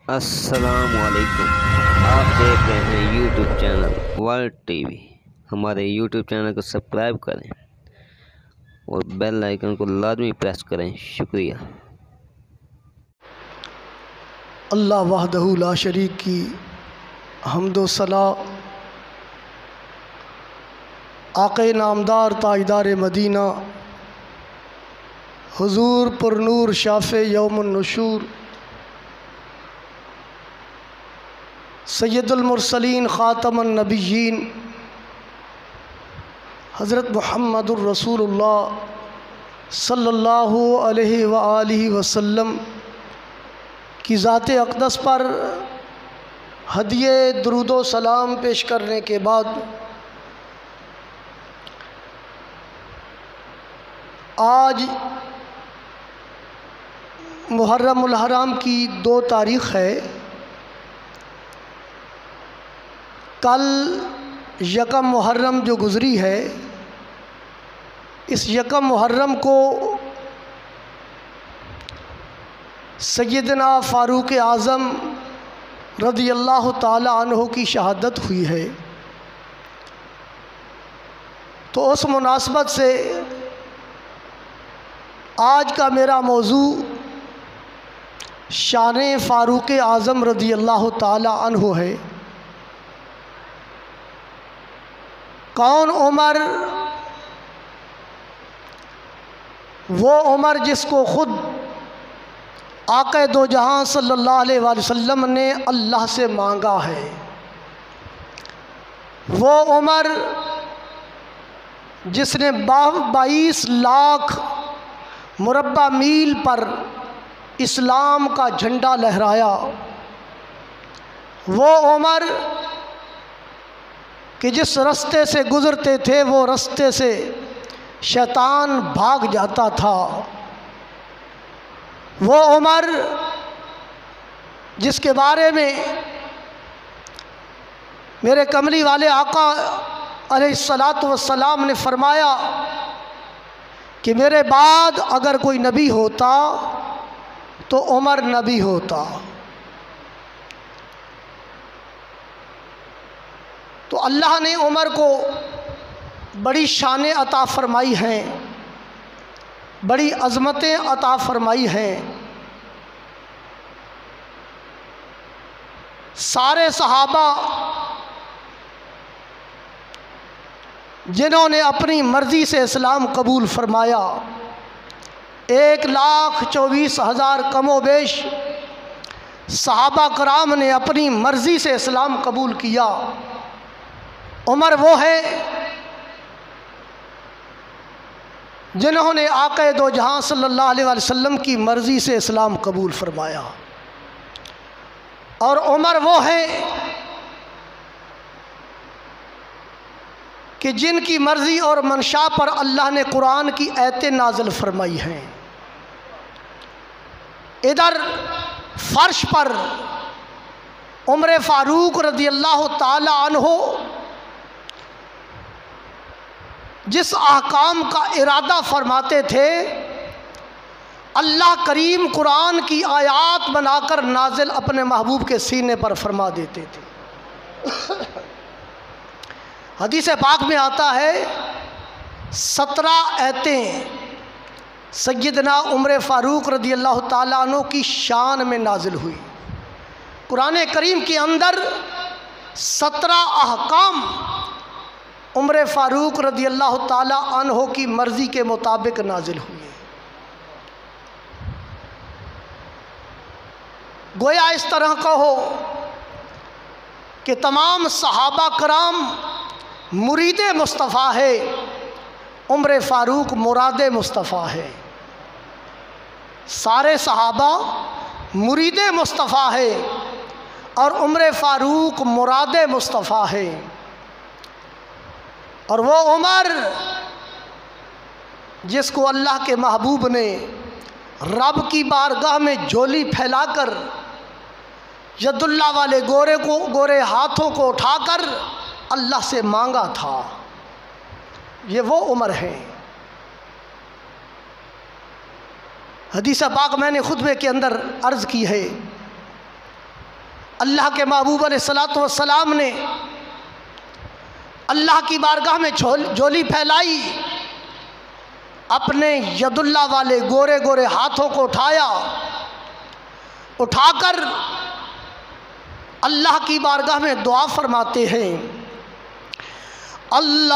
अस्सलामुअलैकुम। आप देख रहे हैं यूट्यूब चैनल वर्ल्ड टीवी। हमारे यूट्यूब चैनल को सब्सक्राइब करें और बेल आइकन को लाजमी प्रेस करें। शुक्रिया। अल्लाह वहदहू ला शरीक की हम्दो सना आक़े नामदार ताजदार मदीना हुजूर पुरनूर शाफ़े यौमुन नुशूर सैयदुल मुरसलीन ख़ातमुन नबिय्यीन हज़रत मुहम्मदुर रसूलुल्लाह सल्लल्लाहु अलैहि व आलिहि वसल्लम की ज़ात अक़दस पर हदिये दुरूदो सलाम पेश करने के बाद आज मुहर्रमुल हराम की 2 तारीख़ है। कल यकम मुहर्रम जो गुज़री है, इस यकम मुहर्रम को सैयदना फ़ारूक आज़म रज़ियल्लाहु ताला अन्हु की शहादत हुई है। तो उस मुनासबत से आज का मेरा मौजू शान फ़ारूक आज़म रज़ियल्लाहु ताला अन्हु है। कौन उमर? वो उमर जिसको ख़ुद आक़ा दो जहां सल्लल्लाहु अलैहि वसल्लम ने अल्लाह से मांगा है। वो उमर जिसने 22 लाख मुरब्बा मील पर इस्लाम का झंडा लहराया। वो उमर कि जिस रास्ते से गुज़रते थे वो रास्ते से शैतान भाग जाता था। वो उमर जिसके बारे में मेरे कमली वाले आका अलैहिस्सलातु वस्सलाम ने फरमाया कि मेरे बाद अगर कोई नबी होता तो उमर नबी होता। तो अल्लाह ने उमर को बड़ी शानें अता फ़रमाई हैं, बड़ी अज़मतें अता फ़रमाई हैं। सारे सहाबा जिन्होंने अपनी मर्ज़ी से इस्लाम कबूल फ़रमाया, 1,24,000 कमोबेश सहाबा कराम ने अपनी मर्ज़ी से इस्लाम कबूल किया। उमर वो है जिन्होंने आक़ा दो जहां सल्लल्लाहु अलैहि वसल्लम की मर्ज़ी से इस्लाम कबूल फ़रमाया। और उमर वो है कि जिनकी मर्ज़ी और मंशा पर अल्लाह ने कुरान की आयतें नाज़िल फरमाई हैं। इधर फ़र्श पर उमर फ़ारूक रज़ियल्लाहु ताला अन्हु जिस अहकाम का इरादा फरमाते थे, अल्लाह करीम कुरान की आयात बनाकर नाजिल अपने महबूब के सीने पर फरमा देते थे। हदीस पाक में आता है 17 आयतें सैयदना उमर फ़ारूक रज़ियल्लाहु ताला अन्हु की शान में नाजिल हुई। कुरान करीम के अंदर 17 अहकाम उमर फ़ारूक रज़ियल्लाहु ताला अन्हु की मर्ज़ी के मुताबिक नाजिल हुए। गोया इस तरह का हो कि तमाम सहाबा कराम मुरीद मुस्तफ़ा है, उमर फ़ारूक मुराद मुस्तफ़ा है। सारे सहाबा मुरीद मुस्तफ़ा है और उमर फ़ारूक मुराद मुस्तफ़ा है। और वो उमर जिसको अल्लाह के महबूब ने रब की बारगाह में झोली फैलाकर यदुल्ला वाले गोरे हाथों को उठाकर अल्लाह से मांगा था, ये वो उमर है। हदीस पाक मैंने खुतबे के अंदर अर्ज़ की है अल्लाह के महबूब अलैहिस्सलातु वस्सलाम ने अल्लाह की बारगाह में झोली फैलाई, अपने यदुल्ला वाले गोरे गोरे हाथों को उठाया, उठाकर अल्लाह की बारगाह में दुआ फरमाते हैं, अल्लाहुम्मा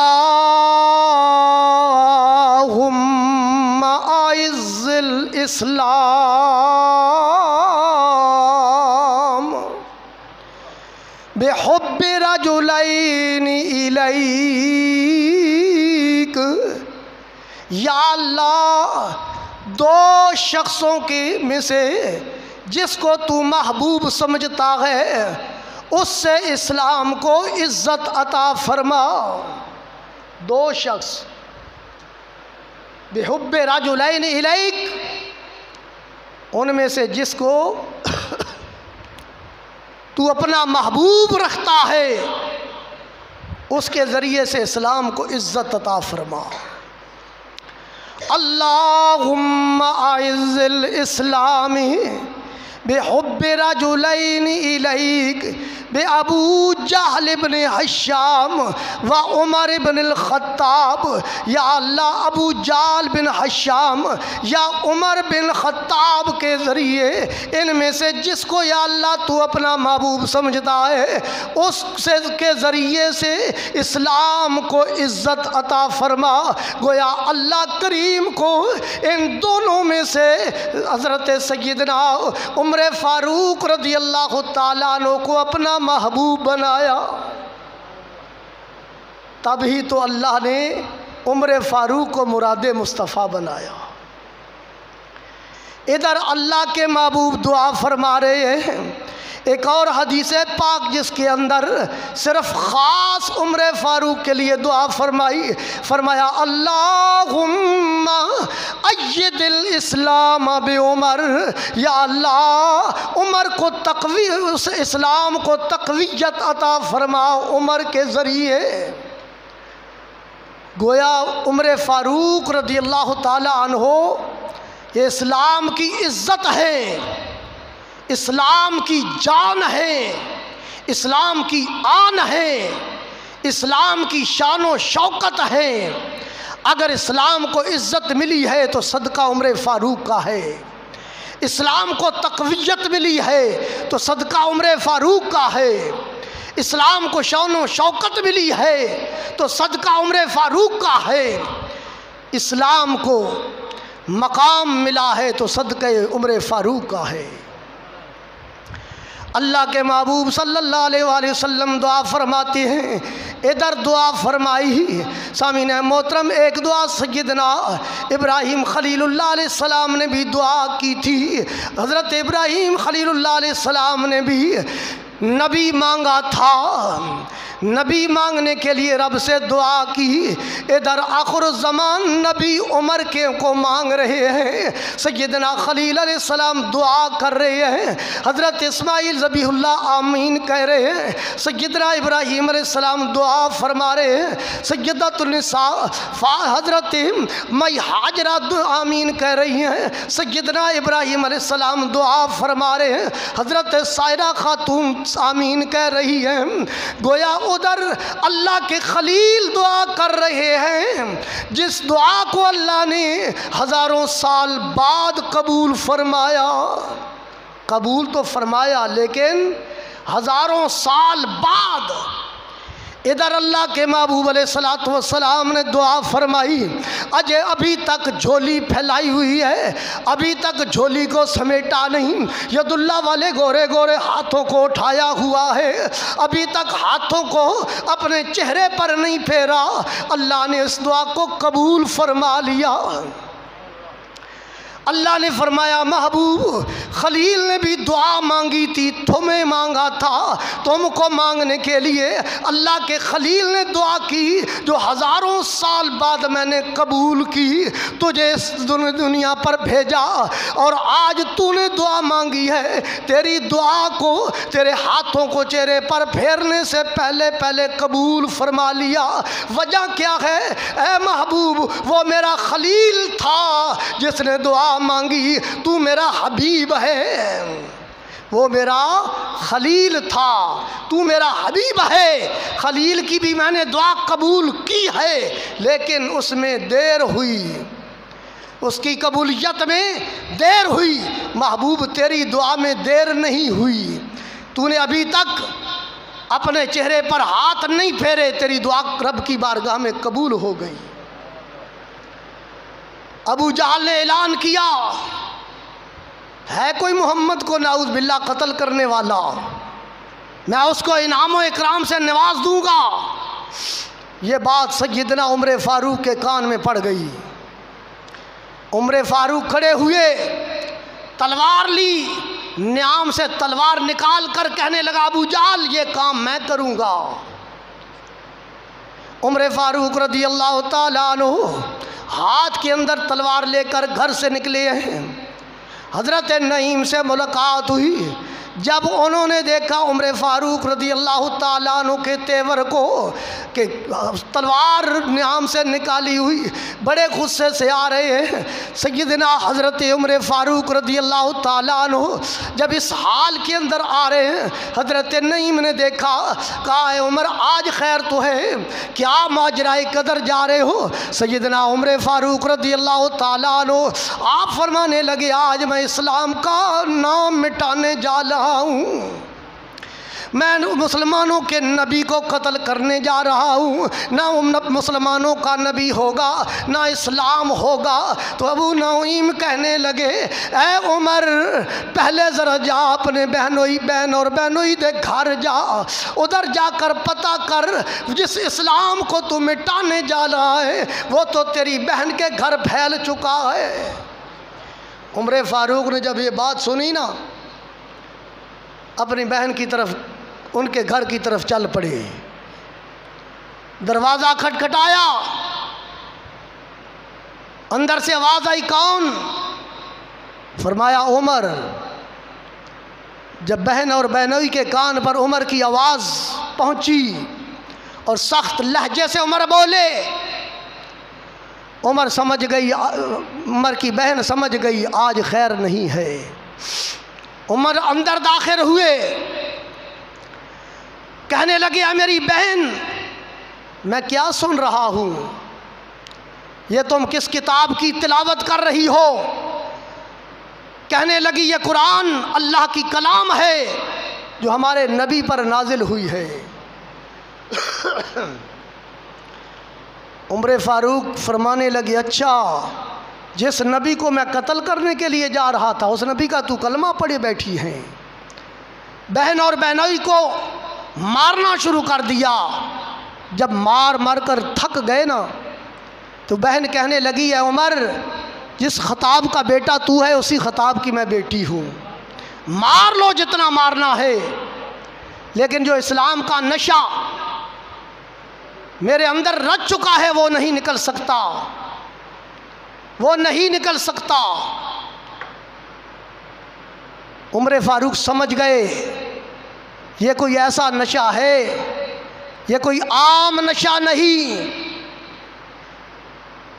आइज़्ज़िल इस्लाम बिहुब्बि रजुलैनि इलैक। या अल्लाह, दो शख्सों के में से जिसको तू महबूब समझता है उससे इस्लाम को इज़्ज़त अता फरमा। दो शख्स, बिहुब्बि रजुलैन इलैक, उनमें से जिसको तू अपना महबूब रखता है उसके ज़रिए से इस्लाम को इज़्ज़त अता फरमा। अल्लाहुम्मा आइज़्ज़िल इस्लामी बिहुब्बि रजुलैनि इलैक बे अबू जहल इब्न हिशाम व उमर इब्न अल-खत्ताब। या अल्लाह, अबू जाल बिन हिशाम या उमर बिन खत्ताब के ज़रिए इनमें से जिसको या अल्लाह तू अपना महबूब समझता है उससे के ज़रिए से इस्लाम को इज़्ज़त अता फरमा। गोया अल्लाह करीम को इन दोनों में से हज़रत सय्यदना उमर फ़ारूक रज़ियल्लाहु ताला अन्हु को अपना महबूब बनाया। तभी तो अल्लाह ने उमर फ़ारूक को मुरादे मुस्तफ़ा बनाया। इधर अल्लाह के महबूब दुआ फरमा रहे हैं। एक और हदीस पाक जिसके अंदर सिर्फ ख़ास उमर फ़ारूक के लिए दुआ फरमाई, फरमाया अल्लाहुम्मा अय्यदिल इस्लाम बि उमर। या अल्लाह, उमर को उस इस्लाम को तक़वियत अता फरमा उमर के ज़रिए। गोया उमर फ़ारूक रज़ियल्लाहु ताला अन्हु ये इस्लाम की इज़्ज़त है, इस्लाम की जान है, इस्लाम की आन है, इस्लाम की शान व शौकत है। अगर इस्लाम को इज़्ज़त मिली है तो सदका उमर फ़ारूक का है। इस्लाम को तक़वियत मिली है तो सदका उमर फ़ारूक का है। इस्लाम को शान व शौकत मिली है तो सदका उमर फ़ारूक का है। इस्लाम को मकाम मिला है तो सदक़े उमर फ़ारूक का है। अल्लाह के महबूब सल्लल्लाहु अलैहि वसल्लम दुआ फरमाते हैं। इधर दुआ फरमाई सामीन मोहतरम, एक दुआ सय्यदना इब्राहीम खलीलुल्लाह अलैहिस्सलाम ने भी दुआ की थी। हज़रत इब्राहीम खलीलुल्लाह अलैहिस्सलाम ने भी नबी मांगा था, नबी मांगने के लिए रब से दुआ की। इधर आखिरुज़्ज़मान नबी उमर के को मांग रहे हैं। सय्यदना खलील अलैहिस्सलाम दुआ कर रहे हैं। हज़रत इस्माइल ज़बीहुल्लाह आमीन कह रहे हैं। सय्यदना इब्राहीम अलैहिस्सलाम दुआ फरमा रहे हैं। सय्यदतुन्निसा हज़रत मई हाजरा आमीन कह रही हैं। सय्यदना इब्राहीम अलैहिस्सलाम दुआ फरमा रहे हैं। हज़रत सायरा खातून आमीन कह रही हैं। गोया उधर अल्लाह के खलील दुआ कर रहे हैं, जिस दुआ को अल्लाह ने हज़ारों साल बाद कबूल फरमाया। कबूल तो फरमाया लेकिन हज़ारों साल बाद। इधर अल्लाह के महबूब अलैहिस्सलातु वस्सलाम ने दुआ फरमाई। अजय अभी तक झोली फैलाई हुई है, अभी तक झोली को समेटा नहीं, यदुल्ला वाले गोरे गोरे हाथों को उठाया हुआ है, अभी तक हाथों को अपने चेहरे पर नहीं फेरा। अल्लाह ने इस दुआ को कबूल फरमा लिया। अल्लाह ने फरमाया महबूब खलील ने भी दुआ मांगी थी, तुम्हें मांगा था, तुमको मांगने के लिए अल्लाह के खलील ने दुआ की जो हज़ारों साल बाद मैंने कबूल की, तुझे इस दुनिया पर भेजा और आज तूने दुआ मांगी है। तेरी दुआ को तेरे हाथों को चेहरे पर फेरने से पहले पहले कबूल फरमा लिया। वजह क्या है ऐ महबूब? वो मेरा खलील था जिसने दुआ मांगी, तू मेरा हबीब है। वो मेरा खलील था, तू मेरा हबीब है। खलील की भी मैंने दुआ कबूल की है, लेकिन उसमें देर हुई, उसकी कबूलियत में देर हुई। महबूब तेरी दुआ में देर नहीं हुई, तूने अभी तक अपने चेहरे पर हाथ नहीं फेरे, तेरी दुआ रब की बारगाह में कबूल हो गई। अबू जहल ने ऐलान किया, है कोई मोहम्मद को नाउज़ बिल्लाह कत्ल करने वाला, मैं उसको इनाम व इकराम से नवाज दूंगा। ये बात सैयदना उमर फारूक के कान में पड़ गई। उमर फारूक खड़े हुए, तलवार ली, न्याम से तलवार निकाल कर कहने लगा, अबू जहल ये काम मैं करूंगा। उमर फारूक रदी अल्लाह ताला अन्हु हाथ के अंदर तलवार लेकर घर से निकले हैं। हज़रत नईम से मुलाकात हुई। जब उन्होंने देखा उमर फारूक रदी अल्लाह ताला अन्हु के तेवर को कि तलवार न्याम से निकाली हुई, बड़े गुस्से से आ रहे हैं। सैयदना हज़रत उमर फारूक रदी अल्लाह ताला अन्हु जब इस हाल के अंदर आ रहे हैं, हज़रत नईम ने देखा, कहा है उमर आज खैर तो है, क्या माजराए कदर जा रहे हो? सैयदना उमर फारूक रदी अल्लाह ताला अन्हु आप फरमाने लगे, आज मैं इस्लाम का नाम मिटाने जा रहा हूँ, मैं मुसलमानों के नबी को कत्ल करने जा रहा हूँ। ना मुसलमानों का नबी होगा, ना इस्लाम होगा। तो अबू नईम कहने लगे, ए उमर पहले ज़रा जा अपने बहन और बहनोई दे घर जा, उधर जाकर पता कर जिस इस्लाम को तू मिटाने जा रहा है वो तो तेरी बहन के घर फैल चुका है। उमर फारूक ने जब ये बात सुनी ना, अपनी बहन की तरफ, उनके घर की तरफ चल पड़े। दरवाज़ा खटखटाया, अंदर से आवाज़ आई, कौन? फरमाया उमर। जब बहन और बहनोई के कान पर उमर की आवाज़ पहुंची और सख्त लहजे से उमर बोले, उमर समझ गई, उमर की बहन समझ गई आज खैर नहीं है। उमर अंदर दाखिल हुए, कहने लगे, मेरी बहन मैं क्या सुन रहा हूँ, ये तुम किस किताब की तिलावत कर रही हो? कहने लगी, ये कुरान अल्लाह की कलाम है जो हमारे नबी पर नाजिल हुई है। उमर फारूक फरमाने लगे, अच्छा जिस नबी को मैं कत्ल करने के लिए जा रहा था उस नबी का तू कलमा पढ़े बैठी है। बहन और बहनोई को मारना शुरू कर दिया। जब मार मार कर थक गए ना, तो बहन कहने लगी, है उमर जिस खताब का बेटा तू है उसी खताब की मैं बेटी हूँ, मार लो जितना मारना है, लेकिन जो इस्लाम का नशा मेरे अंदर रच चुका है वो नहीं निकल सकता, वो नहीं निकल सकता। उमर फारूक समझ गए ये कोई ऐसा नशा है, ये कोई आम नशा नहीं,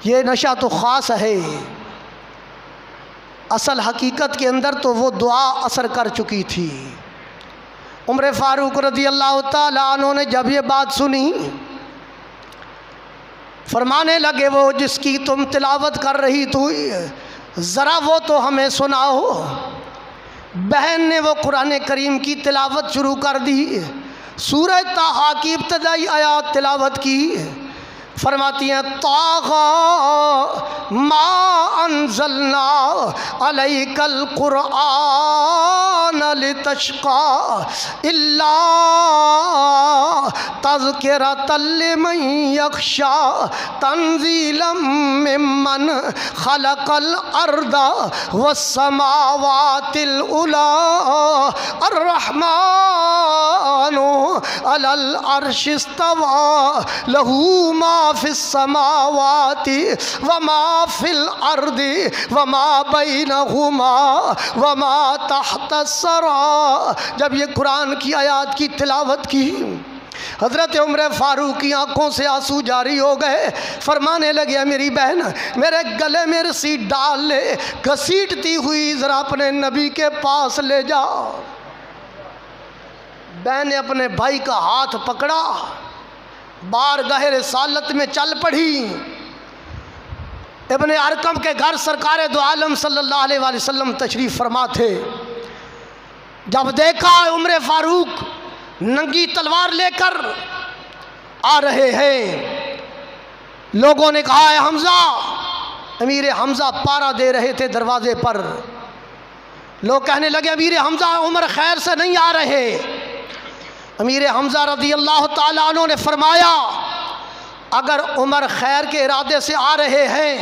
ये नशा तो ख़ास है। असल हकीकत के अंदर तो वो दुआ असर कर चुकी थी। उमर फारूक रज़ी अल्लाह ताला अन्हु ने जब ये बात सुनी, फरमाने लगे, वो जिसकी तुम तिलावत कर रही थी ज़रा वो तो हमें सुनाओ। बहन ने वो कुरान करीम की तिलावत शुरू कर दी। सूरह ताहा की इब्तदाई आयात तिलावत की। फरमाती हैं, ताहा मा अंज़लना अलैकल कुरआन लितशक़ा इल्ला तज़किरतल लिमन यख़शा तंज़ीलम मिम्मन ख़लक़ल अर्दा वस्समावातिल उला अर्रहमानु अलल अर्शि इस्तवा लहू मा फिस समावाति व मा फिल अर्दि व मा बैनहुमा व मा तहत सरा। जब ये कुरान की आयत की तिलावत की, हज़रत उमर फारूक की आंखों से आंसू जारी हो गए। फरमाने लगे, मेरी बहन मेरे गले में रस्सी डाल ले, घसीटती हुई ज़रा अपने नबी के पास ले जा। बहन ने अपने भाई का हाथ पकड़ा, बारगाह रिसालत में चल पड़ी। इब्ने अरकम के घर सरकार दो आलम सल्लल्लाहु अलैहि वसल्लम तशरीफ़ फरमा थे। जब देखा उमर फारूक नंगी तलवार लेकर आ रहे हैं, लोगों ने कहा है हमज़ा। अमीर हमज़ा पारा दे रहे थे दरवाजे पर। लोग कहने लगे अमीर हमज़ा उमर खैर से नहीं आ रहे। अमीर हमज़ा रज़ी अल्लाह ताला अन्हु ने फरमाया, अगर उमर खैर के इरादे से आ रहे हैं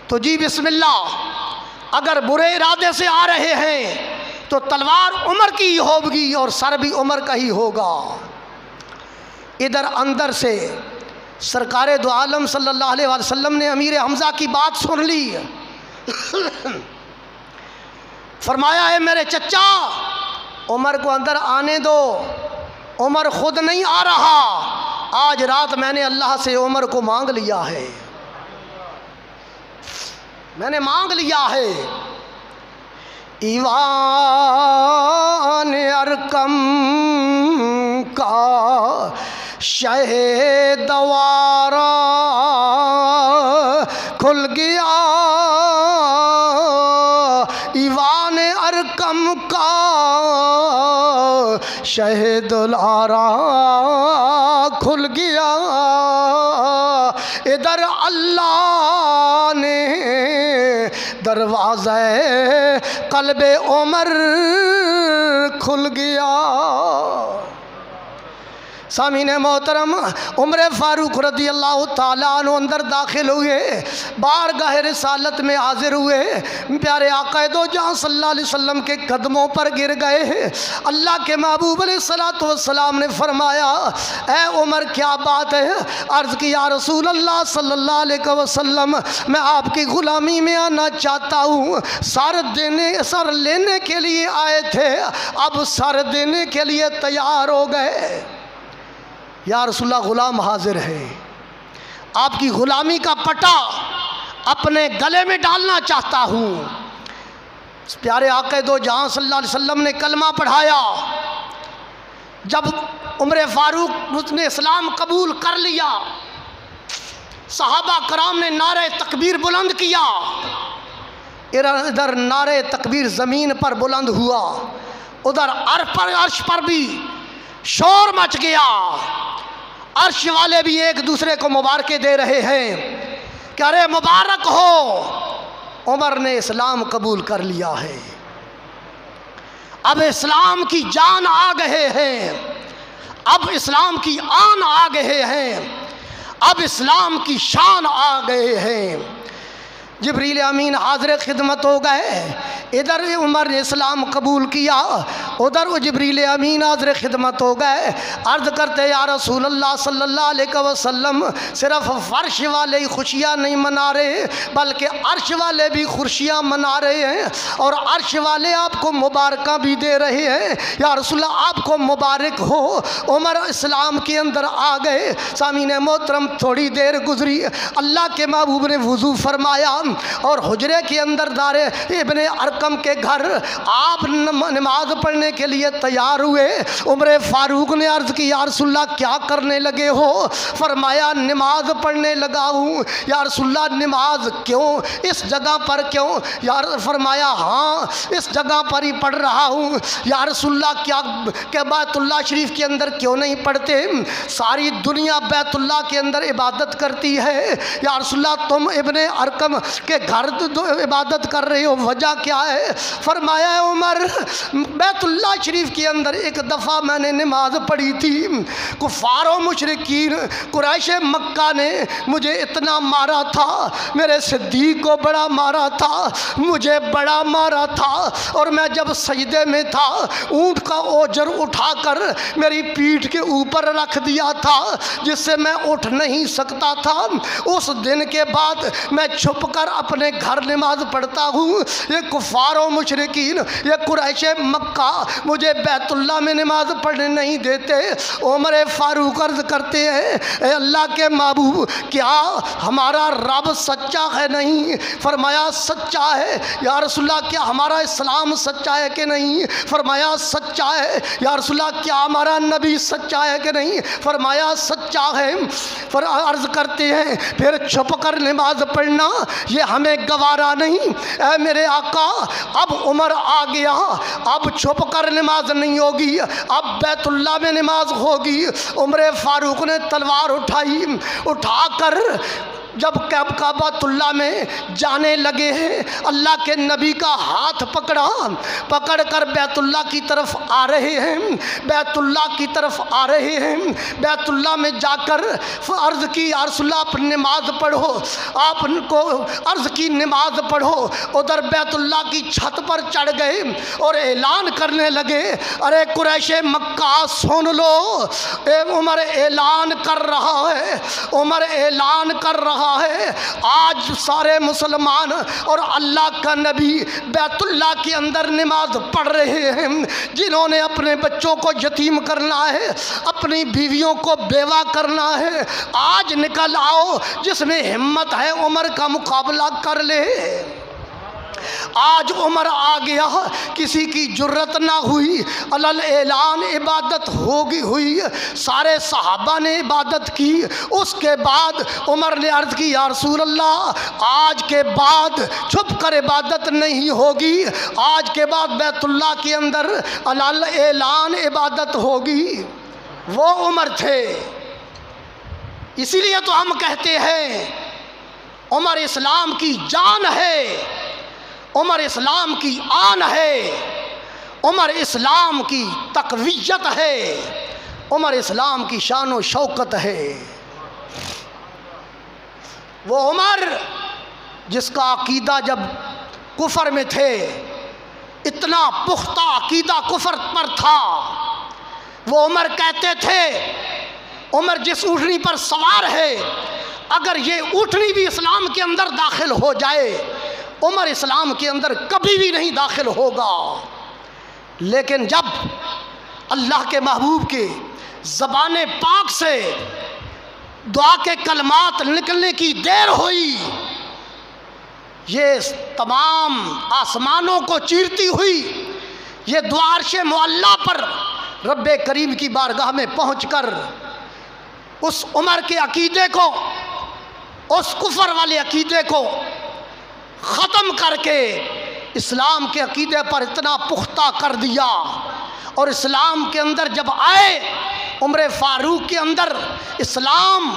तो जी बिस्मिल्लाह, अगर बुरे इरादे से आ रहे हैं तो तलवार उमर की ही होगी और सर भी उमर का ही होगा। इधर अंदर से सरकार दो आलम सल्लल्लाहु अलैहि वसल्लम ने अमीर हमज़ा की बात सुन ली। फरमाया है मेरे चचा, उमर को अंदर आने दो, उमर खुद नहीं आ रहा। आज रात मैंने अल्लाह से उमर को मांग लिया है, मैंने मांग लिया है। ईवान अरकम का शहदवारा खुल गया, ईवान अरकम का शहदुलारा खुल गया। इधर अल्लाह ने दरवाज़े क़ल्बे उमर खुल गया। सामीने मोहतरम, उमर फ़ारूक रदी अल्लाह ताला अन्हु अंदर दाखिल हुए, बारगाह रिसालत में हाजिर हुए, प्यारे आका दो जहां सल्लल्लाहु अलैहि वसल्लम के कदमों पर गिर गए। अल्लाह के महबूब अलैहिस्सलातु वस्सलाम ने फरमाया, ए उमर क्या बात है? अर्ज़ की या रसूल अल्लाह सल्लल्लाहु अलैहि वसल्लम, मैं आपकी ग़ुलामी में आना चाहता हूँ। सर लेने के लिए आए थे, अब सर देने के लिए तैयार हो गए। या रसूलल्लाह ग़ुलाम हाजिर है, आपकी ग़ुलामी का पटा अपने गले में डालना चाहता हूँ। प्यारे आक़ा दो जहां सल्लल्लाहु अलैहि वसल्लम ने कलमा पढ़ाया। जब उमर फ़ारूक ने इस्लाम कबूल कर लिया, सहाबा कराम ने नारे तकबीर बुलंद किया। इधर नारे तकबीर ज़मीन पर बुलंद हुआ, उधर अर्श पर भी शोर मच गया। अर्श वाले भी एक दूसरे को मुबारकें दे रहे हैं कि अरे मुबारक हो, उमर ने इस्लाम कबूल कर लिया है। अब इस्लाम की जान आ गए हैं, अब इस्लाम की आन आ गए हैं, अब इस्लाम की शान आ गए हैं। जिब्रील अमीन हाज़िर खिदमत हो गए। इधर उमर ने इस्लाम कबूल किया, उधर वो जिब्रील अमीन हाज़िर खिदमत हो गए। अर्ज़ करते या रसूल अल्लाह सल्लल्लाहु अलैहि वसल्लम, सिर्फ फ़र्श वाले ही खुशियाँ नहीं मना रहे, बल्कि अर्श वाले भी खुशियाँ मना रहे हैं, और अर्श वाले आपको मुबारक भी दे रहे हैं। या रसूल आपको मुबारक हो, उमर इस्लाम के अंदर आ गए। सामीने मोहतरम, थोड़ी देर गुजरी, अल्लाह के महबूब ने वज़ू फरमाया और हुजरे के अंदर दारे इब्ने अरकम के घर आप नमाज पढ़ने के लिए तैयार हुए। उमर फ़ारूक ने अर्ज़ की या रसूलल्लाह क्या करने लगे हो? फरमाया नमाज पढ़ने लगा हूँ। या रसूलल्लाह नमाज क्यों, इस जगह पर क्यों? यार फरमाया हाँ इस जगह पर ही पढ़ रहा हूँ। या रसूलल्लाह क्या के बैतुल्लाह शरीफ के अंदर क्यों नहीं पढ़ते? सारी दुनिया बैतुल्लाह के अंदर इबादत करती है, या रसूलल्लाह तुम इब्ने अरकम के घर तो इबादत कर रहे हो, वजह क्या है? फरमाया उमर बैतुल्लाह शरीफ के अंदर एक दफ़ा मैंने नमाज पढ़ी थी, कुफ़ार व मुशरिकीन कुरैश मक्का ने मुझे इतना मारा था, मेरे सिद्दीक़ को बड़ा मारा था, मुझे बड़ा मारा था, और मैं जब सजदे में था ऊँट का ओजर उठाकर मेरी पीठ के ऊपर रख दिया था जिससे मैं उठ नहीं सकता था। उस दिन के बाद मैं छुप कर अपने घर नमाज पढ़ता हूँ, ये कुफार और मुशरिकीन, ये कुरैश मक्का मुझे बैतुल्ला में नमाज पढ़ने नहीं देते। उमर फारूक अर्ज़ करते हैं, ए अल्लाह के महबूब, क्या हमारा रब सच्चा है? नहीं। फरमाया सच्चा है। या रसूलल्लाह, क्या हमारा इस्लाम सच्चा है कि नहीं? फरमाया सच्चा है। या रसूलल्लाह, क्या हमारा नबी सच्चा है कि नहीं? फरमाया सच्चा है। फिर अर्ज़ करते हैं, फिर छुप कर नमाज पढ़ना ये हमें गवारा नहीं। ऐ मेरे आका, अब उमर आ गया, अब छुप कर नमाज नहीं होगी, अब बैतुल्ला में नमाज होगी। उमर फारूक ने तलवार उठाई, उठाकर जब काबातुल्ला में जाने लगे हैं, अल्लाह के नबी का हाथ पकड़ा, पकड़कर बैतुल्ला की तरफ आ रहे हैं, बैतुल्ला की तरफ आ रहे हैं। बैतुल्ला में जाकर अर्ज़ की, या रसूलल्लाह आप नमाज पढ़ो, आपको अर्ज़ की नमाज पढ़ो। उधर बैतुल्ला की छत पर चढ़ गए और ऐलान करने लगे, अरे कुरैश मक्का सुन लो, उमर ऐलान कर रहा है, उमर ऐलान कर रहा है, आज सारे मुसलमान और अल्लाह का नबी बैतुल्ला के अंदर नमाज पढ़ रहे हैं। जिन्होंने अपने बच्चों को यतीम करना है, अपनी बीवियों को बेवा करना है, आज निकल आओ, जिसमें हिम्मत है उमर का मुकाबला कर ले। आज उमर आ गया, किसी की जुर्रत ना हुई, अलल ऐलान इबादत होगी हुई। सारे सहाबा ने इबादत की। उसके बाद उमर ने अर्ज़ की, या रसूल अल्लाह, आज के बाद छुप कर इबादत नहीं होगी, आज के बाद बैतुल्ला के अंदर अलल ऐलान इबादत होगी। वो उमर थे। इसीलिए तो हम कहते हैं उमर इस्लाम की जान है, उमर इस्लाम की आन है, उमर इस्लाम की तक़वियत है, उमर इस्लाम की शान व शौकत है। वो उमर जिसका अकीदा जब कुफर में थे, इतना पुख्ता अकीदा कुफर पर था, वो उमर कहते थे, उमर जिस ऊँटनी पर सवार है, अगर ये ऊँटनी भी इस्लाम के अंदर दाखिल हो जाए, उमर इस्लाम के अंदर कभी भी नहीं दाखिल होगा। लेकिन जब अल्लाह के महबूब के ज़बान पाक से दुआ के कलमात निकलने की देर हुई, ये तमाम आसमानों को चीरती हुई, ये दुआ अर्श मुअल्ला पर रब्बे करीम की बारगाह में पहुंचकर उस उमर के अकीदे को, उस कुफर वाले अकीदे को ख़त्म करके इस्लाम के अकीदे पर इतना पुख्ता कर दिया। और इस्लाम के अंदर जब आए, उमर फ़ारूक के अंदर इस्लाम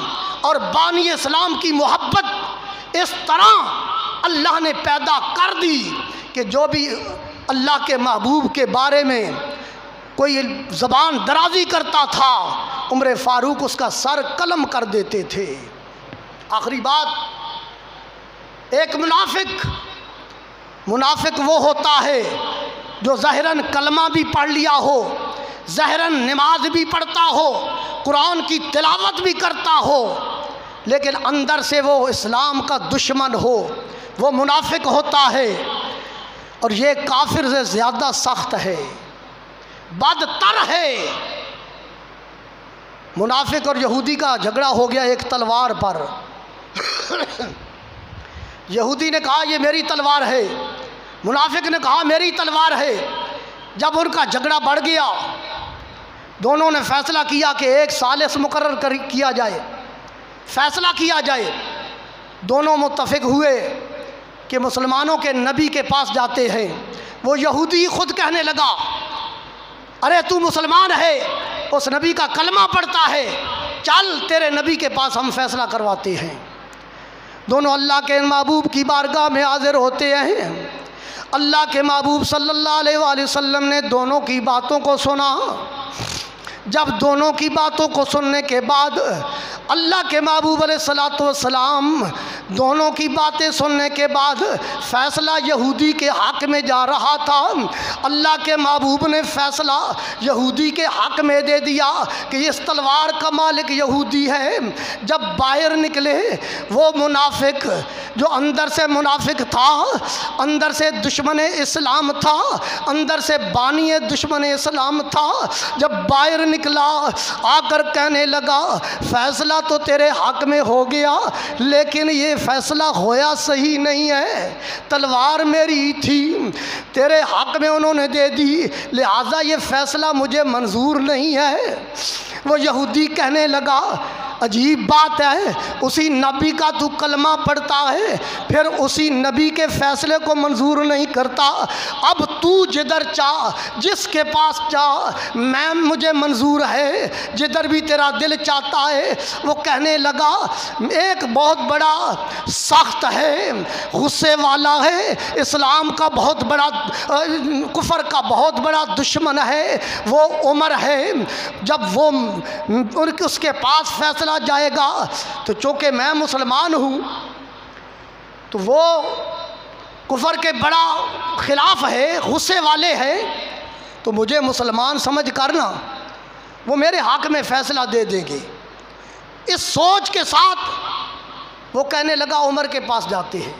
और बानी इस्लाम की मोहब्बत इस तरह अल्लाह ने पैदा कर दी कि जो भी अल्लाह के महबूब के बारे में कोई ज़बान दराजी करता था, उमर फ़ारूक उसका सर कलम कर देते थे। आखिरी बात, एक मुनाफिक वो होता है जो ज़ाहिरन कलमा भी पढ़ लिया हो, ज़ाहिरन नमाज भी पढ़ता हो, कुरान की तिलावत भी करता हो, लेकिन अंदर से वो इस्लाम का दुश्मन हो, वो मुनाफिक होता है। और ये काफिर से ज़्यादा सख्त है, बदतर है। मुनाफिक और यहूदी का झगड़ा हो गया एक तलवार पर। यहूदी ने कहा ये मेरी तलवार है, मुनाफिक ने कहा मेरी तलवार है। जब उनका झगड़ा बढ़ गया, दोनों ने फैसला किया कि एक सालिस मुकर्रर किया जाए, फैसला किया जाए। दोनों मुत्तफिक हुए कि मुसलमानों के नबी के पास जाते हैं। वो यहूदी खुद कहने लगा, अरे तू मुसलमान है, उस नबी का कलमा पढ़ता है, चल तेरे नबी के पास हम फैसला करवाते हैं। दोनों अल्लाह के महबूब की बारगाह में हाजिर होते हैं। अल्लाह के महबूब सल्लल्लाहु अलैहि वसल्लम ने दोनों की बातों को सुना। जब दोनों की बातों को सुनने के बाद अल्लाह के महबूब अलैहिस्सलातु वस्सलाम दोनों की बातें सुनने के बाद फ़ैसला यहूदी के हक़ में जा रहा था। अल्लाह के महबूब ने फ़ैसला यहूदी के हक़ में दे दिया कि इस तलवार का मालिक यहूदी है। जब बाहर निकले वो मुनाफिक जो अंदर से मुनाफिक था, अंदर से दुश्मन इस्लाम था, अंदर से बानी दुश्मन इस्लाम था, जब बाहर निकला आकर कहने लगा फ़ैसला तो तेरे हक़ में हो गया, लेकिन ये फ़ैसला होया सही नहीं है। तलवार मेरी थी, तेरे हक़ में उन्होंने दे दी, लिहाजा ये फ़ैसला मुझे मंजूर नहीं है। वो यहूदी कहने लगा अजीब बात है, उसी नबी का तू कलमा पढ़ता है, फिर उसी नबी के फ़ैसले को मंजूर नहीं करता। अब तू जिधर चाह, जिसके पास चाह, मैं मुझे मंजूर है, जिधर भी तेरा दिल चाहता है। वो कहने लगा एक बहुत बड़ा सख्त है, गुस्से वाला है, इस्लाम का बहुत बड़ा, कुफर का बहुत बड़ा दुश्मन है, वो उमर है। जब वो उसके पास फ़ैसला जाएगा तो चूँकि मैं मुसलमान हूँ तो वो कुफर के बड़ा खिलाफ है, गुस्से वाले हैं, तो मुझे मुसलमान समझ कर ना वो मेरे हक़ में फ़ैसला दे देंगे। इस सोच के साथ वो कहने लगा उमर के पास जाते हैं।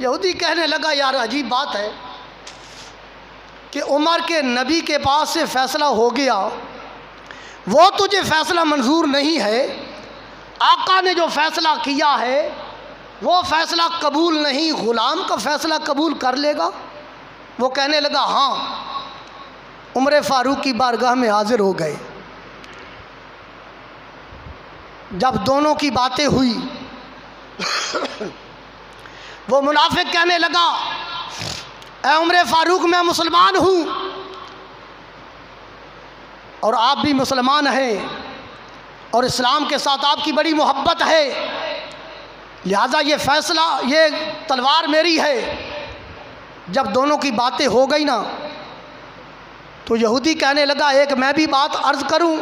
यहूदी कहने लगा यार अजीब बात है कि उमर के नबी के पास से फ़ैसला हो गया, वो तुझे फ़ैसला मंजूर नहीं है, आका ने जो फ़ैसला किया है वो फ़ैसला कबूल नहीं, ग़ुलाम का फ़ैसला कबूल कर लेगा। वो कहने लगा हाँ। उमर फ़ारूक की बारगाह में हाज़िर हो गए। जब दोनों की बातें हुई वो मुनाफिक कहने लगा ऐ उमर फ़ारूक मैं मुसलमान हूँ और आप भी मुसलमान हैं और इस्लाम के साथ आपकी बड़ी मोहब्बत है, लिहाजा ये फ़ैसला, ये तलवार मेरी है। जब दोनों की बातें हो गई ना तो यहूदी कहने लगा एक मैं भी बात अर्ज़ करूं।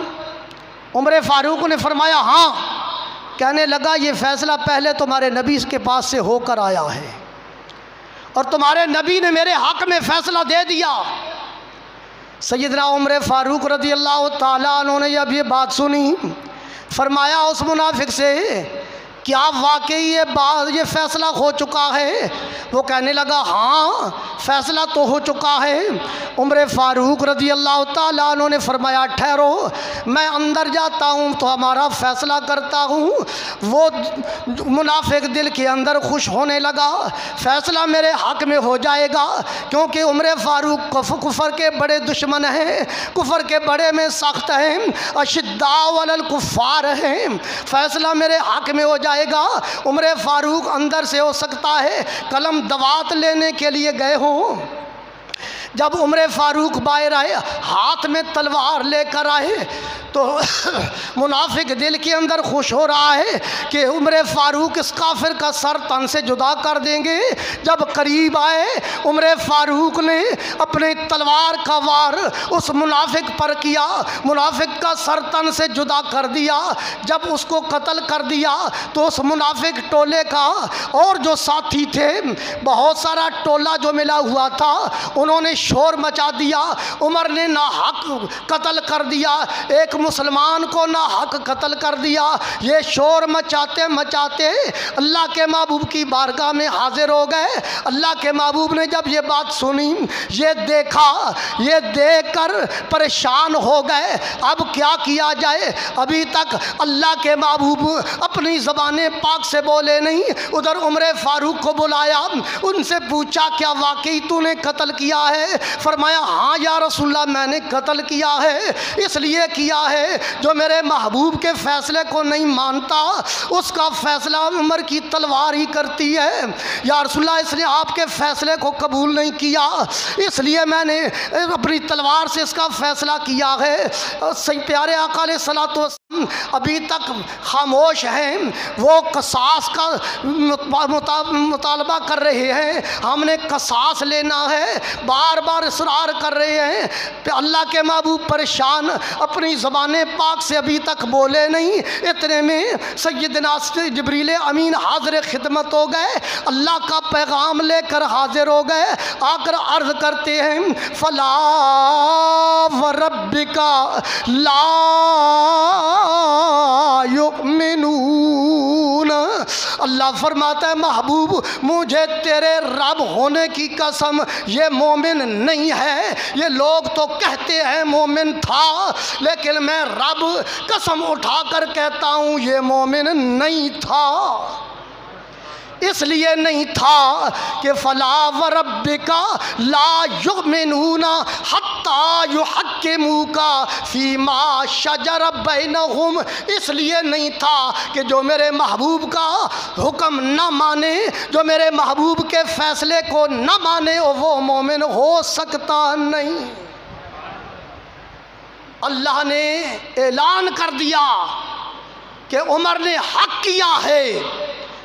उमर फ़ारूक ने फरमाया हाँ। कहने लगा ये फ़ैसला पहले तुम्हारे नबी के पास से होकर आया है और तुम्हारे नबी ने मेरे हक़ में फ़ैसला दे दिया। सैयदना उमर फ़ारूक रज़ी अल्लाह ताला अन्हु ने जब ये बात सुनी, फरमाया उस मुनाफिक से क्या वाकई ये फ़ैसला हो चुका है? वो कहने लगा हाँ फ़ैसला तो हो चुका है। उमर फ़ारूक रज़ी अल्लाह ताला अन्हु ने फरमाया ठहरो, मैं अंदर जाता हूँ तो हमारा फ़ैसला करता हूँ। वो मुनाफिक दिल के अंदर खुश होने लगा, फ़ैसला मेरे हक़ में हो जाएगा, क्योंकि उमर फ़ारूक कुफर के बड़े दुश्मन हैं, कुफर के बड़े में सख्त हैं, अशिद्दाउ अलल कुफ़ार हैं, फ़ैसला मेरे हक़ में हो जाएगा। उमर फ़ारूक अंदर से हो सकता है कलम दवात लेने के लिए गए हों। जब उमर फ़ारूक बाहर आए हाथ में तलवार लेकर आए तो मुनाफिक दिल के अंदर खुश हो रहा है कि उमर फ़ारूक इस काफिर का सर तन से जुदा कर देंगे। जब करीब आए उमर फ़ारूक ने अपने तलवार का वार उस मुनाफिक पर किया, मुनाफिक का सर तन से जुदा कर दिया। जब उसको कत्ल कर दिया तो उस मुनाफिक टोले का और जो साथी थे, बहुत सारा टोला जो मिला हुआ था, उन्होंने शोर मचा दिया। उमर ने ना हक कत्ल कर दिया, एक मुसलमान को ना हक कत्ल कर दिया। ये शोर मचाते मचाते अल्लाह के महबूब की बारगाह में हाजिर हो गए। अल्लाह के महबूब ने जब ये बात सुनी, ये देखा, ये देखकर परेशान हो गए अब क्या किया जाए। अभी तक अल्लाह के महबूब अपनी ज़बान पाक से बोले नहीं। उधर उमर फ़ारूक को बुलाया, उनसे पूछा क्या वाकई तूने कत्ल किया है? फरमाया हाँ या रसूलल्लाह मैंने कत्ल किया है। इसलिए किया है जो मेरे महबूब के फ़ैसले को नहीं मानता उसका फ़ैसला उमर की तलवार ही करती है। या रसूलल्लाह इसने आपके फ़ैसले को कबूल नहीं किया, इसलिए मैंने अपनी तलवार से इसका फ़ैसला किया है। सही प्यारे आका अलैहिस्सलातु वस्सलाम अभी तक खामोश हैं, वो कसास का मुतालबा कर रहे हैं, हमने कसास लेना है। बार बार इसरार कर रहे हैं कि अल्लाह के महबूब परेशान, अपनी ज़बान पाक से अभी तक बोले नहीं। इतने में सैयदना जिब्रील अमीन हाज़िर खिदमत हो गए, अल्लाह का पैगाम लेकर हाजिर हो गए। आकर अर्ज़ करते हैं फला व रब्बिका ला युमिनून। अल्लाह फरमाता है महबूब मुझे तेरे रब होने की कसम ये मोमिन नहीं है। ये लोग तो कहते हैं मोमिन था, लेकिन मैं रब कसम उठाकर कहता हूँ ये मोमिन नहीं था। इसलिए नहीं था कि फला व रब्बिका ला युमिनूना हत्ता युहक्किमूका फीमा शजर बैनहुम। इसलिए नहीं था कि जो मेरे महबूब का हुक्म न माने, जो मेरे महबूब के फैसले को न माने, वो मोमिन हो सकता नहीं। अल्लाह ने ऐलान कर दिया कि उमर ने हक किया है,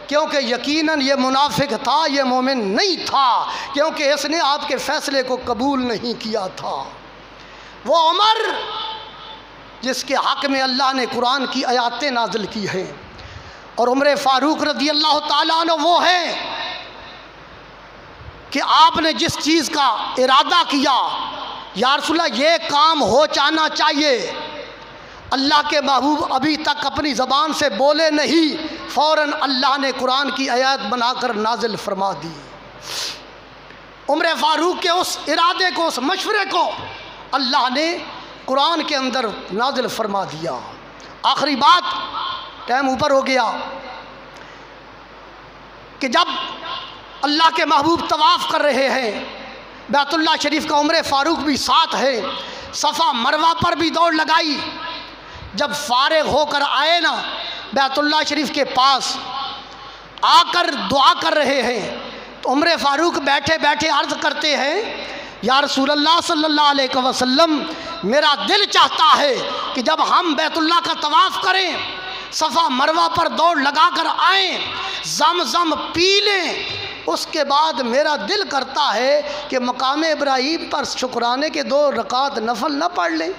क्योंकि यकीनन ये मुनाफिक था, ये मोमिन नहीं था, क्योंकि इसने आपके फ़ैसले को कबूल नहीं किया था। वो उमर जिसके हक़ में अल्लाह ने कुरान की आयातें नाज़िल की हैं, और उमर फ़ारूक रज़ी अल्लाह ताला अन्हु वो है कि आपने जिस चीज़ का इरादा किया या रसूलल्लाह ये काम हो जाना चाहिए, अल्लाह के महबूब अभी तक अपनी ज़बान से बोले नहीं, फ़ौरन अल्लाह ने कुरान की आयत बनाकर नाजिल फरमा दी। उमर फ़ारूक के उस इरादे को, उस मशवरे को अल्लाह ने कुरान के अंदर नाजिल फरमा दिया। आखिरी बात, टाइम ऊपर हो गया, कि जब अल्लाह के महबूब तवाफ़ कर रहे हैं बैतुल्लाह शरीफ का, उमर फ़ारूक भी साथ है, सफ़ा मरवा पर भी दौड़ लगाई। जब फारिग होकर आए ना बैतुल्लाह शरीफ के पास, आकर दुआ कर रहे हैं, तो उमर फ़ारूक बैठे बैठे अर्ज़ करते हैं या रसूलल्लाह सल्लल्लाहु अलैहि वसल्लम, मेरा दिल चाहता है कि जब हम बैतुल्लाह का तवाफ़ करें, सफ़ा मरवा पर दौड़ लगा कर आएँ, ज़म पी लें, उसके बाद मेरा दिल करता है कि मकाम इब्राहीम पर शुक्राने के 2 रकात नफल न पढ़ लें,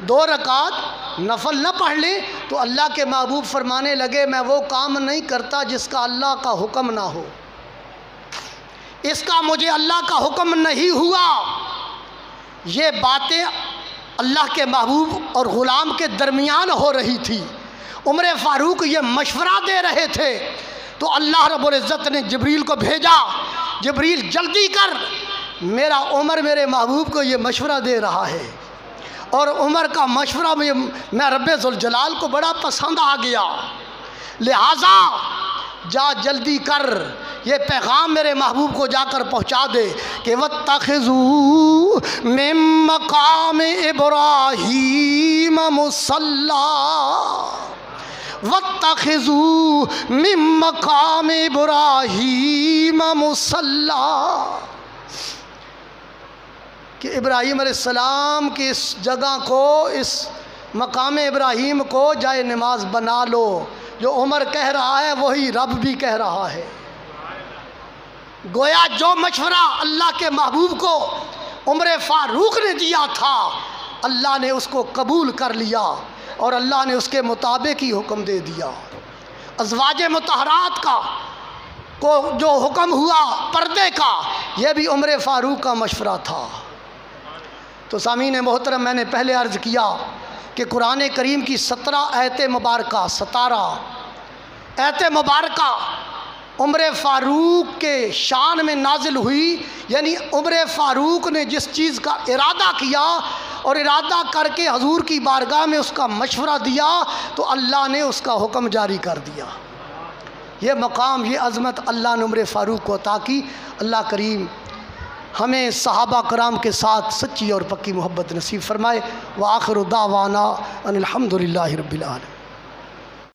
2 रकात नफल न पढ़ लें। तो अल्लाह के महबूब फरमाने लगे मैं वो काम नहीं करता जिसका अल्लाह का हुक्म ना हो, इसका मुझे अल्लाह का हुक्म नहीं हुआ। ये बातें अल्लाह के महबूब और ग़ुलाम के दरमियान हो रही थी। उमर फ़ारूक ये मशवरा दे रहे थे, तो अल्लाह रब्बुल इज़्ज़त ने जिब्रील को भेजा, जिब्रील जल्दी कर, मेरा उमर मेरे महबूब को ये मशवरा दे रहा है, और उमर का मशवरा मैं रब्बे ज़ुल जलाल को बड़ा पसंद आ गया, लिहाजा जा जल्दी कर, ये पैगाम मेरे महबूब को जाकर पहुंचा दे कि वत्तखिज़ू मिन मकाम इब्राहीम मुसल्ला, वत्तखिज़ू मिन मकाम इब्राहीम मुसल्ला, कि इब्राहीम अलैहिस्सलाम की इस जगह को, इस मकाम इब्राहीम को जाए नमाज बना लो। जो उमर कह रहा है वही रब भी कह रहा है। गोया जो मशवरा अल्लाह के महबूब को उमर फ़ारूक ने दिया था, अल्लाह ने उसको कबूल कर लिया और अल्लाह ने उसके मुताबिक ही हुक्म दे दिया। अज़वाज मुतहरात का को जो हुक्म हुआ पर्दे का, यह भी उमर फ़ारूक का मशवरा था। तो सामीन मोहतरम, मैंने पहले अर्ज़ किया कि कुरान करीम की 17 आयत मुबारका, 17 आयत मुबारका उमर फ़ारूक के शान में नाजिल हुई। यानी उमर फ़ारूक ने जिस चीज़ का इरादा किया और इरादा करके हजूर की बारगाह में उसका मशवरा दिया, तो अल्लाह ने उसका हुक्म जारी कर दिया। ये मकाम, ये अज़मत अल्लाह ने उमर फ़ारूक को अता की। अल्लाह करीम हमें सहाबा कराम के साथ सच्ची और पक्की मोहब्बत नसीब फरमाए। व आखिर दावाना अनिल हम्दुलिल्लाहि रब्बिल आलमीन।